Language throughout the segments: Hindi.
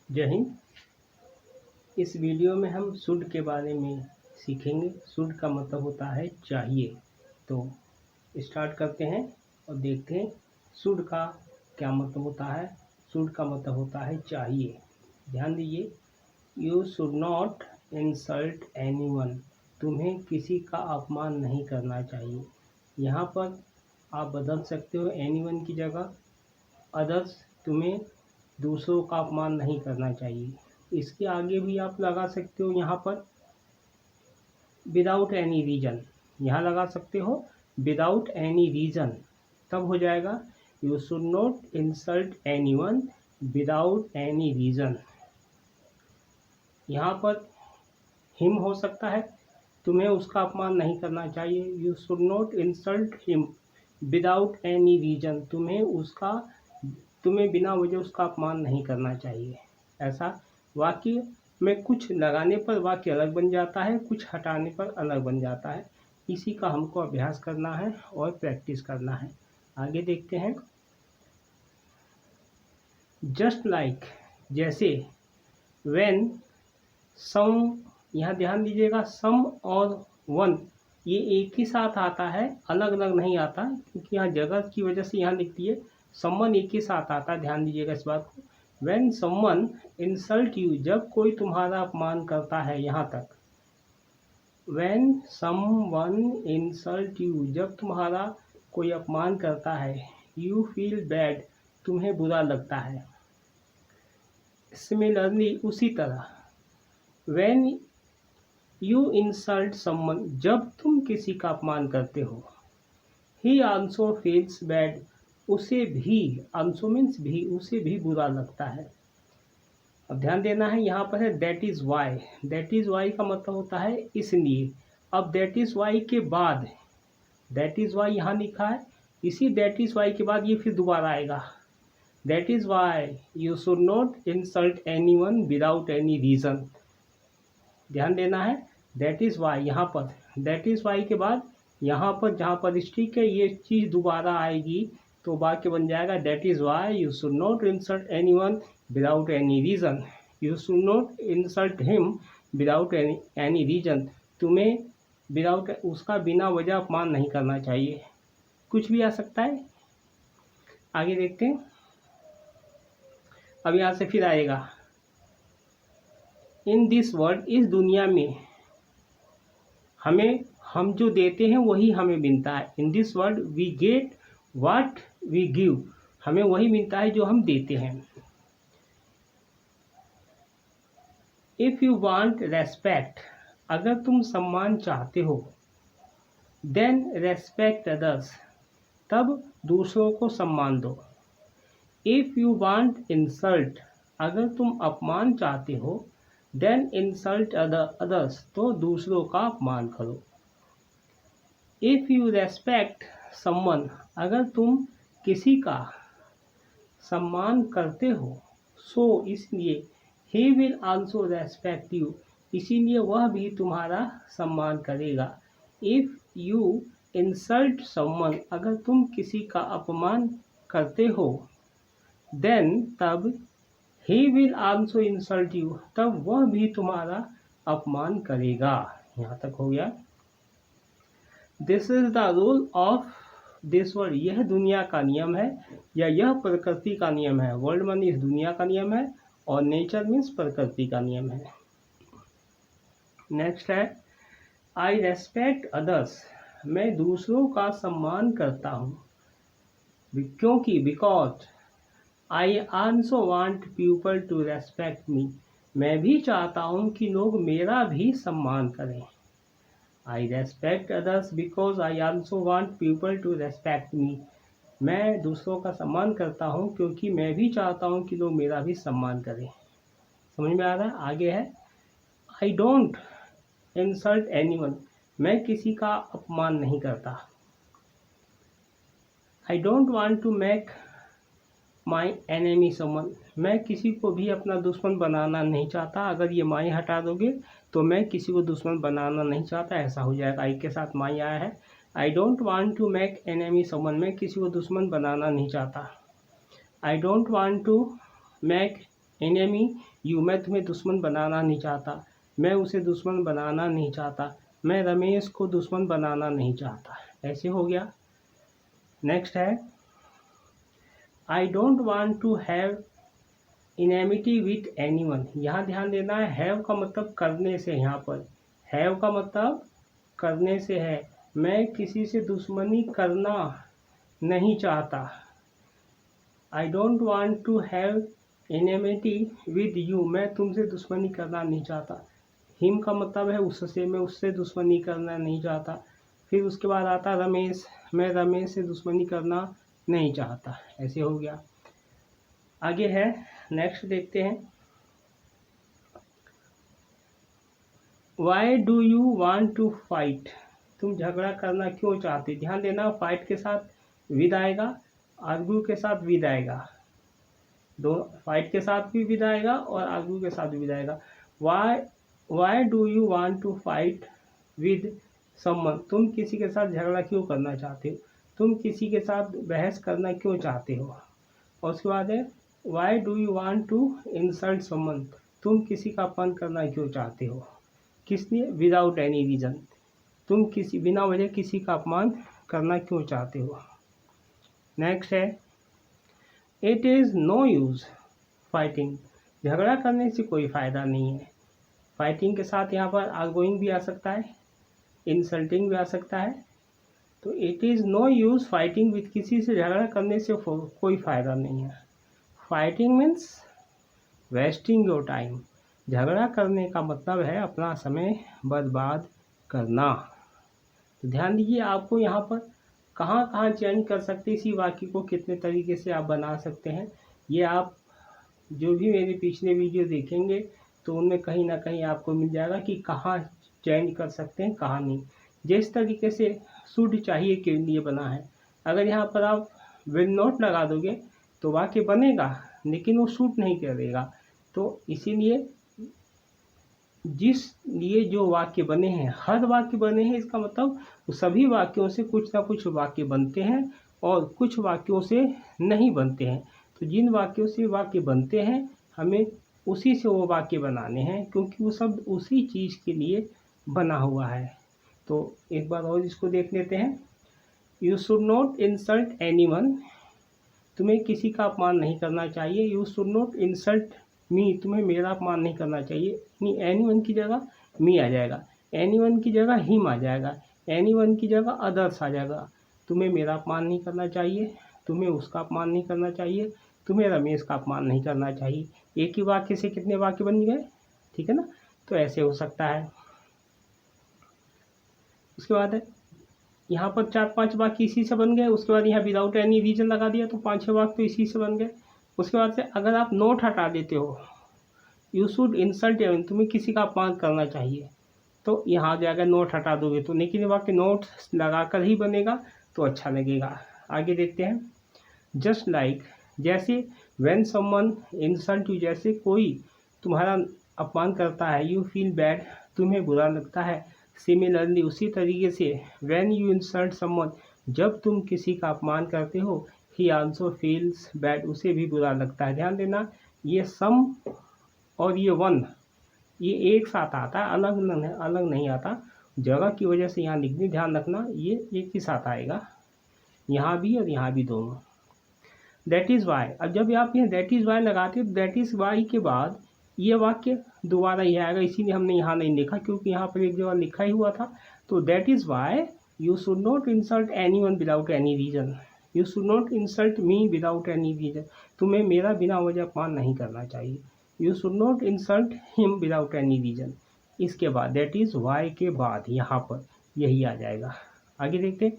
जय हिंद। इस वीडियो में हम शुड के बारे में सीखेंगे। शुड का मतलब होता है चाहिए। तो स्टार्ट करते हैं और देखते हैं शुड का क्या मतलब होता है। शुड का मतलब होता है चाहिए। ध्यान दीजिए, you should not insult anyone. तुम्हें किसी का अपमान नहीं करना चाहिए। यहाँ पर आप बदल सकते हो एनीवन की जगह अदर्स। तुम्हें दूसरों का अपमान नहीं करना चाहिए। इसके आगे भी आप लगा सकते हो यहाँ पर विदाउट एनी रीज़न। यहाँ लगा सकते हो विदाउट एनी रीज़न, तब हो जाएगा you should not insult anyone without any reason. यहाँ पर हिम हो सकता है, तुम्हें उसका अपमान नहीं करना चाहिए। You should not insult him without any reason. तुम्हें बिना वजह उसका अपमान नहीं करना चाहिए। ऐसा वाक्य में कुछ लगाने पर वाक्य अलग बन जाता है, कुछ हटाने पर अलग बन जाता है। इसी का हमको अभ्यास करना है और प्रैक्टिस करना है। आगे देखते हैं। जस्ट लाइक, जैसे, व्हेन, सम। यहाँ ध्यान दीजिएगा, सम और वन ये एक ही साथ आता है, अलग अलग नहीं आता, क्योंकि यहाँ जगह की वजह से यहाँ लिखती है। समवन एक ही साथ आता है, ध्यान दीजिएगा इस बात को। व्हेन समवन इंसल्ट यू, जब कोई तुम्हारा अपमान करता है, यहाँ तक। व्हेन समवन इंसल्ट यू, जब तुम्हारा कोई अपमान करता है। यू फील बैड, तुम्हें बुरा लगता है। सिमिलरली, उसी तरह। व्हेन यू इंसल्ट समवन, जब तुम किसी का अपमान करते हो। ही आल्सो फील्स बैड, उसे भी, आल्सो मीन्स भी, उसे भी बुरा लगता है। अब ध्यान देना है, यहाँ पर है that is why. That is why का मतलब होता है इसलिए। अब दैट इज वाई के बाद, दैट इज वाई यहाँ लिखा है, इसी दैट इज वाई के बाद ये फिर दोबारा आएगा। That is why you should not insult anyone without any reason. ध्यान देना है, दैट इज वाई, यहाँ पर दैट इज वाई के बाद यहाँ पर जहाँ पर स्टिक है ये चीज़ दोबारा आएगी, तो वाक्य बन जाएगा that is why you should not insult anyone without any reason. You should not insult him without any reason. तुम्हें विदाउट, उसका बिना वजह अपमान नहीं करना चाहिए। कुछ भी आ सकता है। आगे देखते हैं। अब यहाँ से फिर आएगा इन दिस वर्ल्ड, इस दुनिया में हम जो देते हैं वही हमें मिलता है। In this world we get what we give, हमें वही मिलता है जो हम देते हैं। इफ़ यू वांट रेस्पेक्ट, अगर तुम सम्मान चाहते हो। देन रेस्पेक्ट अदर्स, तब दूसरों को सम्मान दो। इफ़ यू वांट इंसल्ट, अगर तुम अपमान चाहते हो। देन इंसल्ट अदर्स, तो दूसरों का अपमान करो। इफ़ यू रेस्पेक्ट समवन, अगर तुम किसी का सम्मान करते हो। सो, इसलिए, ही विल आल्सो रेस्पेक्ट यू, इसीलिए वह भी तुम्हारा सम्मान करेगा। इफ़ यू इंसल्ट समवन, अगर तुम किसी का अपमान करते हो। देन, तब, he will also insult you, तब वह भी तुम्हारा अपमान करेगा। यहाँ तक हो गया। This is the rule of this world, यह दुनिया का नियम है, या यह प्रकृति का नियम है। वर्ल्ड मानी इस दुनिया का नियम है, और नेचर मीन्स प्रकृति का नियम है। नेक्स्ट है आई रेस्पेक्ट अदर्स, मैं दूसरों का सम्मान करता हूँ। क्योंकि, because I also want people to respect me, मैं भी चाहता हूँ कि लोग मेरा भी सम्मान करें। I respect others because I also want people to respect me, मैं दूसरों का सम्मान करता हूँ क्योंकि मैं भी चाहता हूँ कि लोग मेरा भी सम्मान करें। समझ में आ रहा है। आगे है आई डोंट इंसल्ट एनीवन, मैं किसी का अपमान नहीं करता। I don't want to make my enemy someone, मैं किसी को भी अपना दुश्मन बनाना नहीं चाहता। अगर ये माई हटा दोगे तो मैं किसी को दुश्मन बनाना नहीं चाहता, ऐसा हो जाएगा। आई के साथ माई आया है। I don't want to make enemy someone, मैं किसी को दुश्मन बनाना नहीं चाहता। I don't want to make enemy you, मैं तुम्हें दुश्मन बनाना नहीं चाहता, मैं उसे दुश्मन बनाना नहीं चाहता, मैं रमेश को दुश्मन बनाना नहीं चाहता। ऐसे हो गया। नेक्स्ट है I don't want to have enmity with anyone. यहाँ ध्यान देना है, हैव का मतलब करने से, यहाँ पर हैव का मतलब करने से है। मैं किसी से दुश्मनी करना नहीं चाहता। I don't want to have enmity with you, मैं तुमसे दुश्मनी करना नहीं चाहता। हिम का मतलब है उससे, मैं उससे दुश्मनी करना नहीं चाहता। फिर उसके बाद आता रमेश, मैं रमेश से दुश्मनी करना नहीं चाहता। ऐसे हो गया। आगे है, नेक्स्ट देखते हैं। Why do you want to fight, तुम झगड़ा करना क्यों चाहते। ध्यान देना, फाइट के साथ विद आएगा, आर्ग्यू के साथ विद आएगा। दो, फाइट के साथ भी विद आएगा और आर्ग्यू के साथ भी विद आएगा। Why do you want to fight with someone, तुम किसी के साथ झगड़ा क्यों करना चाहते हो, तुम किसी के साथ बहस करना क्यों चाहते हो। और उसके बाद है why do you want to insult someone, तुम किसी का अपमान करना क्यों चाहते हो। किस लिए, विदाउट एनी रीज़न, तुम किसी बिना वजह किसी का अपमान करना क्यों चाहते हो। नेक्स्ट है it is no use fighting, झगड़ा करने से कोई फ़ायदा नहीं है। फाइटिंग के साथ यहाँ पर आर्गुइंग भी आ सकता है, इंसल्टिंग भी आ सकता है। तो it is no use fighting with, किसी से झगड़ा करने से कोई फ़ायदा नहीं है। Fighting means wasting your time, झगड़ा करने का मतलब है अपना समय बर्बाद करना। तो ध्यान दीजिए, आपको यहाँ पर कहाँ कहाँ चेंज कर सकते हैं, इसी वाक्य को कितने तरीके से आप बना सकते हैं, ये आप जो भी मेरे पिछले वीडियो देखेंगे तो उनमें कहीं ना कहीं आपको मिल जाएगा कि कहाँ चेंज कर सकते हैं, कहाँ नहीं। जिस तरीके से शुड चाहिए के लिए बना है, अगर यहाँ पर आप विल नॉट लगा दोगे तो वाक्य बनेगा लेकिन वो सूट नहीं करेगा। तो इसीलिए जिस लिए जो वाक्य बने हैं, हर वाक्य बने हैं, इसका मतलब सभी वाक्यों से कुछ ना कुछ वाक्य बनते हैं और कुछ वाक्यों से नहीं बनते हैं। तो जिन वाक्यों से वाक्य बनते हैं हमें उसी से वो वाक्य बनाने हैं, क्योंकि वो शब्द उसी चीज़ के लिए बना हुआ है। तो एक बार और इसको देख लेते हैं। You should not insult anyone, तुम्हें किसी का अपमान नहीं करना चाहिए। You should not insult me, तुम्हें मेरा अपमान नहीं करना चाहिए। एनीवन की जगह मी आ जाएगा, एनीवन की जगह हिम आ जाएगा, एनीवन की जगह अदर्स आ जाएगा। तुम्हें मेरा अपमान नहीं करना चाहिए, तुम्हें उसका अपमान नहीं करना चाहिए, तुम्हें रमेश का अपमान नहीं करना चाहिए। एक ही वाक्य से कितने वाक्य बन गए, ठीक है ना। तो ऐसे हो सकता है। उसके बाद है यहाँ पर 4-5 वाक्य इसी से बन गए। उसके बाद यहाँ विदाउट एनी रीजन लगा दिया तो 5-6 वाक्य तो इसी से बन गए। उसके बाद से अगर आप नोट हटा देते हो, यू शुड इंसल्ट एवन, तुम्हें किसी का अपमान करना चाहिए, तो यहाँ आ जाएगा नोट हटा दोगे तो, लेकिन वाक्य नोट लगाकर ही बनेगा तो अच्छा लगेगा। आगे देखते हैं। जस्ट लाइक, जैसे व्हेन समवन इंसल्ट यू, जैसे कोई तुम्हारा अपमान करता है, यू फील बैड, तुम्हें बुरा लगता है। सिमिलरली, उसी तरीके से व्हेन यू इंसल्ट समवन, जब तुम किसी का अपमान करते हो, ही आल्सो फील्स बैड, उसे भी बुरा लगता है। ध्यान देना, ये सम और ये वन ये एक साथ आता है, अलग नहीं आता। जगह की वजह से यहाँ लिखनी, ध्यान रखना, ये एक ही साथ आएगा, यहाँ भी और यहाँ भी दोनों। दैट इज़ वाई, अब जब आप यहाँ दैट इज़ वाई लगाते हो, दैट इज़ वाई के बाद ये वाक्य दोबारा ही आएगा, इसीलिए हमने यहाँ नहीं लिखा क्योंकि यहाँ पर एक जगह लिखा ही हुआ था। तो that is why you should not insult anyone without any reason, you should not insult me without any reason, तुम्हें मेरा बिना वजह अपमान नहीं करना चाहिए। You should not insult him without any reason, इसके बाद दैट इज़ वाई के बाद यहाँ पर यही आ जाएगा। आगे देखते हैं।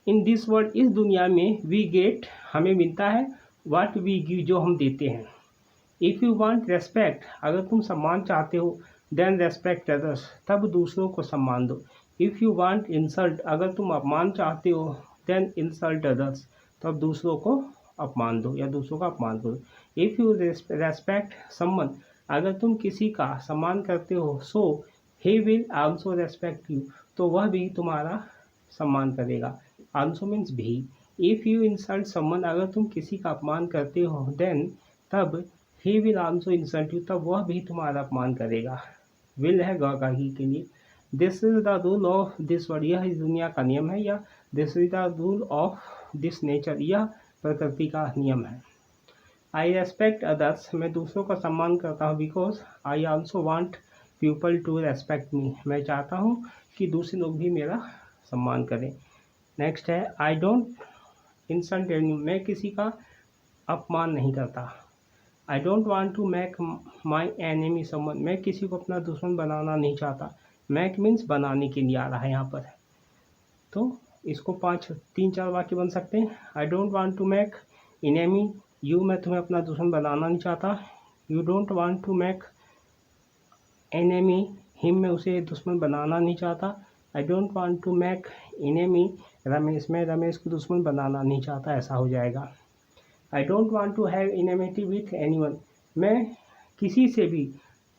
इन दिस वर्ल्ड, इस दुनिया में, वी गेट, हमें मिलता है, व्हाट वी गिव, जो हम देते हैं। इफ़ यू वांट रेस्पेक्ट, अगर तुम सम्मान चाहते हो, देन रेस्पेक्ट अदर्स, तब दूसरों को सम्मान दो। इफ़ यू वांट इंसल्ट, अगर तुम अपमान चाहते हो, देन इंसल्ट अदर्स, तब दूसरों को अपमान दो या दूसरों का अपमान करो। इफ़ यू रेस्पेक्ट समवन, अगर तुम किसी का सम्मान करते हो, so he will also respect you, तो वह भी तुम्हारा सम्मान करेगा। आल्सो मीन्स भी। इफ़ यू इंसल्ट समवन, अगर तुम किसी का अपमान करते हो, देन, तब, he will also insult you, तब वह भी तुम्हारा अपमान करेगा। विल है ग का ही के लिए। This is the rule of this world, यह इस दुनिया का नियम है, या this is the rule of this nature, यह प्रकृति का नियम है। आई रेस्पेक्ट अदर्स, मैं दूसरों का सम्मान करता हूँ, because I also want people to respect me, मैं चाहता हूँ कि दूसरे लोग भी मेरा सम्मान करें। नेक्स्ट है आई डोंट इंसल्ट एनी, मैं किसी का अपमान नहीं करता। I don't want to make my enemy someone, मैं किसी को अपना दुश्मन बनाना नहीं चाहता। मैक मीन्स बनाने के लिए आ रहा है यहाँ पर, तो इसको 3-4 वाक्य बन सकते हैं। I don't want to make enemy you, मैं तुम्हें अपना दुश्मन बनाना नहीं चाहता। You don't want to make enemy him, मैं उसे दुश्मन बनाना नहीं चाहता। I don't want to make enemy Ramesh, मैं रमेश को दुश्मन बनाना नहीं चाहता, ऐसा हो जाएगा। I don't want to have enmity with anyone, मैं किसी से भी,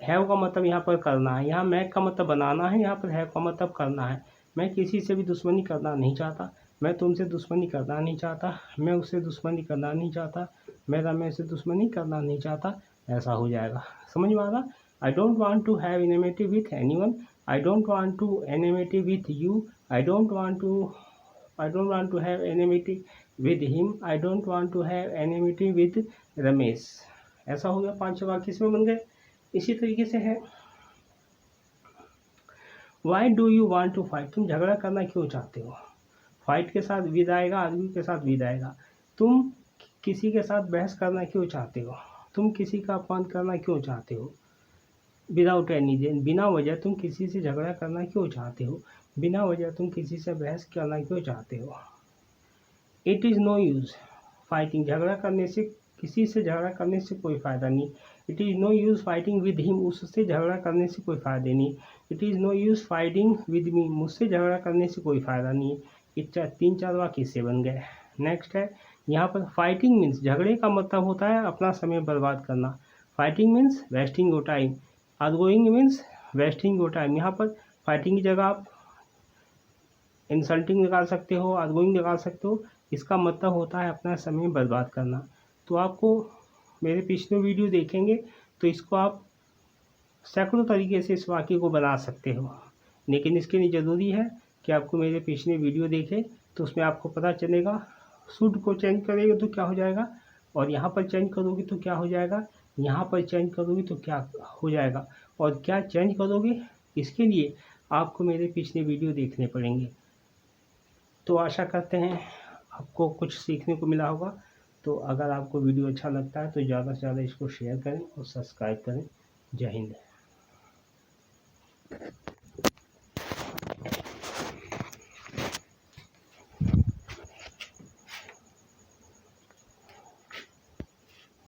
हैव का मतलब यहाँ पर करना है, यहाँ मैक का मतलब बनाना है, यहाँ पर हैव का मतलब करना है। मैं किसी से भी दुश्मनी करना नहीं चाहता, मैं तुमसे दुश्मनी करना नहीं चाहता, मैं उससे दुश्मनी करना नहीं चाहता, मैं रमेश से दुश्मनी करना नहीं चाहता, ऐसा हो जाएगा। समझ में आ रहा? I don't want to have enmity with anyone, I don't want to enmity with you, I don't want to have enmity with him, I don't want to have enmity with Ramesh. ऐसा हो गया, 5 वाक्य इसमें बन गए। इसी तरीके से है why do you want to fight, तुम झगड़ा करना क्यों चाहते हो। फाइट के साथ विद आएगा, आर्ग्यू के साथ विद आएगा। तुम किसी के साथ बहस करना क्यों चाहते हो, तुम किसी का अपमान करना क्यों चाहते हो। विदाउट एनी रीजन, बिना वजह तुम किसी से झगड़ा करना क्यों चाहते हो, बिना वजह तुम किसी से बहस करना क्यों चाहते हो। It is no use fighting, झगड़ा करने से, किसी से झगड़ा करने से कोई फ़ायदा नहीं। It is no use fighting with him, उससे झगड़ा करने से कोई फ़ायदा नहीं। It is no use fighting with me, मुझसे झगड़ा करने से कोई फ़ायदा नहीं। ये 3-4 वाक्य इससे बन गए। नेक्स्ट है यहाँ पर फाइटिंग मीन्स, झगड़े का मतलब होता है अपना समय बर्बाद करना। Fighting means wasting your time, arguing means wasting your time. यहाँ पर फाइटिंग की जगह आप इंसल्टिंग निकाल सकते हो, आर्गुइंग निकाल सकते हो। इसका मतलब होता है अपना समय बर्बाद करना। तो आपको मेरे पिछले वीडियो देखेंगे तो इसको आप सैकड़ों तरीके से इस वाक्य को बना सकते हो, लेकिन इसके लिए ज़रूरी है कि आपको मेरे पिछले वीडियो देखें, तो उसमें आपको पता चलेगा। शुड को चेंज करेंगे तो क्या हो जाएगा, और यहाँ पर चेंज करोगे तो क्या हो जाएगा, यहाँ पर चेंज करोगे तो क्या हो जाएगा, और क्या चेंज करोगे, इसके लिए आपको मेरे पिछले वीडियो देखने पड़ेंगे। तो आशा करते हैं आपको कुछ सीखने को मिला होगा। तो अगर आपको वीडियो अच्छा लगता है तो ज़्यादा से ज़्यादा इसको शेयर करें और सब्सक्राइब करें। जय हिंद।